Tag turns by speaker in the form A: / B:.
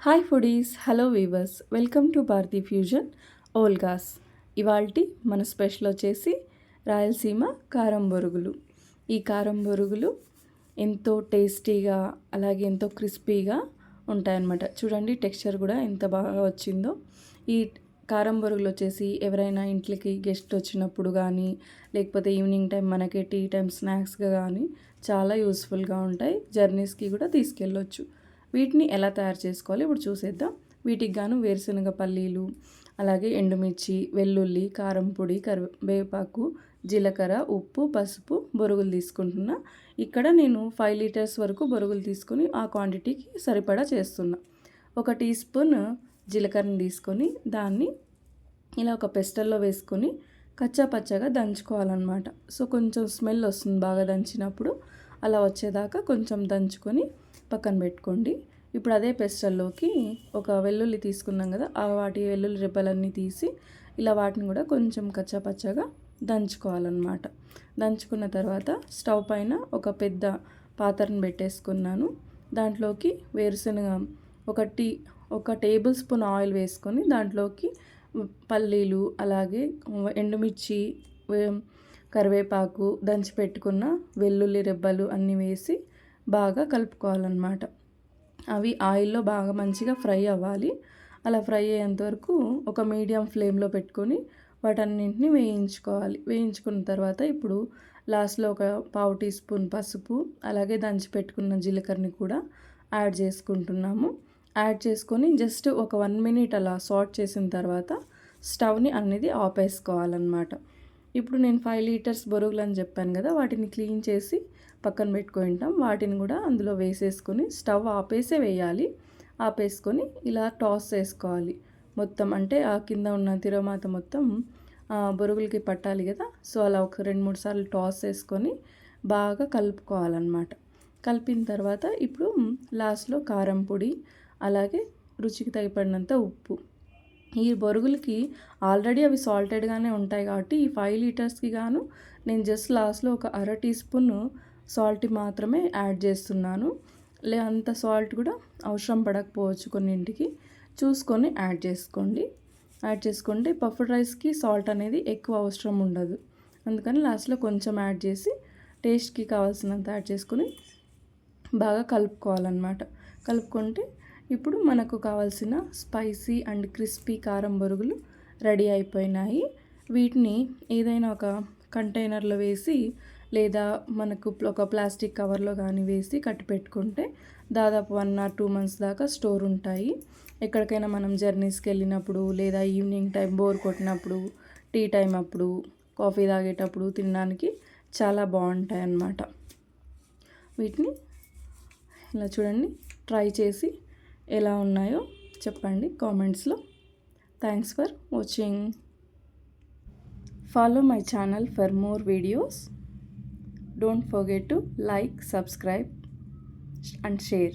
A: Hi foodies, hello viewers, welcome to Bharati fusion vlogs. ఇవాల్టి మన special వచ్చేసి రాయలసీమ కారం బొరుగులు. ఈ కారం బొరుగులు ఎంతో టేస్టీగా అలాగే ఎంతో క్రిస్పీగా ఉంటాయన్నమాట. చూడండి టెక్స్చర్ కూడా ఎంత బాగా వచ్చిందో. ఈ కారం బొరుగులు వచ్చేసి ఎవరైనా ఇంట్లోకి గెస్ట్ వచ్చినప్పుడు కానీ లేకపోతే ఈవినింగ్ టైం మనకి టీ టైం స్నాక్స్గా కానీ చాలా యూస్ఫుల్గా ఉంటాయి. జర్నీస్కి కూడా తీసుకెళ్ళొచ్చు. వీటిని ఎలా తయారు చేసుకోవాలి ఇప్పుడు చూసేద్దాం. వీటికి గాను వేరుశనగ పల్లీలు, అలాగే ఎండుమిర్చి, వెల్లుల్లి, కారం పొడి, కరివేపాకు, జీలకర్ర, ఉప్పు, పసుపు, బొరుగులు తీసుకుంటున్నా. ఇక్కడ నేను 5 లీటర్స్ వరకు బొరుగులు తీసుకొని ఆ క్వాంటిటీకి సరిపడా చేస్తున్నా. 1 టీ స్పూన్ జీలకర్రని తీసుకొని దాన్ని ఇలా ఒక పెస్టల్లో వేసుకొని కచ్చా పచ్చగా దంచుకోవాలన్నమాట. సో కొంచెం స్మెల్ వస్తుంది బాగా దంచినప్పుడు. అలా వచ్చేదాకా కొంచెం దంచుకొని పక్కన పెట్టుకోండి. ఇప్పుడు అదే పెస్టల్లోకి ఒక వెల్లుల్లి తీసుకున్నాం కదా, వాటి వెల్లుల్లి రెబ్బలన్నీ తీసి ఇలా వాటిని కూడా కొంచెం కచ్చాపచ్చగా దంచుకోవాలన్నమాట. దంచుకున్న తర్వాత స్టవ్ పైన ఒక పెద్ద పాత్రను పెట్టేసుకున్నాను. దాంట్లోకి వేరుశనగ ఒక టేబుల్ స్పూన్ ఆయిల్ వేసుకొని దాంట్లోకి పల్లీలు, అలాగే ఎండుమిర్చి, కరివేపాకు, దంచి పెట్టుకున్న వెల్లుల్లి రెబ్బలు అన్నీ వేసి బాగా కలుపుకోవాలన్నమాట. అవి ఆయిల్లో బాగా మంచిగా ఫ్రై అవ్వాలి. అలా ఫ్రై అయ్యేంత వరకు ఒక మీడియం ఫ్లేమ్లో పెట్టుకొని వాటన్నింటిని వేయించుకోవాలి. వేయించుకున్న తర్వాత ఇప్పుడు లాస్ట్లో ఒక పావు టీ స్పూన్ పసుపు, అలాగే దంచి పెట్టుకున్న జీలకర్రని కూడా యాడ్ చేసుకుంటున్నాము. యాడ్ చేసుకొని జస్ట్ ఒక 1 మినిట్ అలా సాట్ చేసిన తర్వాత స్టవ్ని అనేది ఆపేసుకోవాలన్నమాట. ఇప్పుడు నేను 5 లీటర్స్ బొరుగులు అని చెప్పాను కదా, వాటిని క్లీన్ చేసి పక్కన పెట్టుకుంటాం. వాటిని కూడా అందులో వేసేసుకొని స్టవ్ ఆపేసే వేయాలి. ఆపేసుకొని ఇలా టాస్ చేసుకోవాలి మొత్తం. అంటే ఆ కింద ఉన్న తిరమాత మొత్తం బొరుగులకి పట్టాలి కదా. సో అలా ఒక 2-3 సార్లు టాస్ చేసుకొని బాగా కలుపుకోవాలన్నమాట. కలిపిన తర్వాత ఇప్పుడు లాస్ట్లో కారం పొడి, అలాగే రుచికి తగిపడినంత ఉప్పు. ఈ బొరుగులకి ఆల్రెడీ అవి సాల్టెడ్గానే ఉంటాయి కాబట్టి ఈ 5 లీటర్స్కి గాను నేను జస్ట్ లాస్ట్లో ఒక అర టీ స్పూన్ సాల్ట్ మాత్రమే యాడ్ చేస్తున్నాను. అంత సాల్ట్ కూడా అవసరం పడకపోవచ్చు, కొన్నింటికి చూసుకొని యాడ్ చేసుకోండి. యాడ్ చేసుకుంటే పఫ్డ్ రైస్కి సాల్ట్ అనేది ఎక్కువ అవసరం ఉండదు. అందుకని లాస్ట్లో కొంచెం యాడ్ చేసి టేస్ట్కి కావాల్సినంత యాడ్ చేసుకొని బాగా కలుపుకోవాలన్నమాట. కలుపుకుంటే ఇప్పుడు మనకు కావాల్సిన స్పైసీ అండ్ క్రిస్పీ కారం బొరుగులు రెడీ అయిపోయినాయి. వీటిని ఏదైనా ఒక కంటైనర్లో వేసి లేదా మనకు ఒక ప్లాస్టిక్ కవర్లో కానీ వేసి కట్టి పెట్టుకుంటే దాదాపు 1 or 2 months దాకా స్టోర్ ఉంటాయి. ఎక్కడికైనా మనం జర్నీస్కి వెళ్ళినప్పుడు లేదా ఈవినింగ్ టైం బోర్ కొట్టినప్పుడు, టీ టైం అప్పుడు, కాఫీ తాగేటప్పుడు తినడానికి చాలా బాగుంటాయి అన్నమాట. వీటిని ఇలా చూడండి, ట్రై చేసి ఎలా ఉన్నాయో చెప్పండి కామెంట్స్లో. Thanks for watching. Follow my channel for more videos. Don't forget to like, subscribe and share.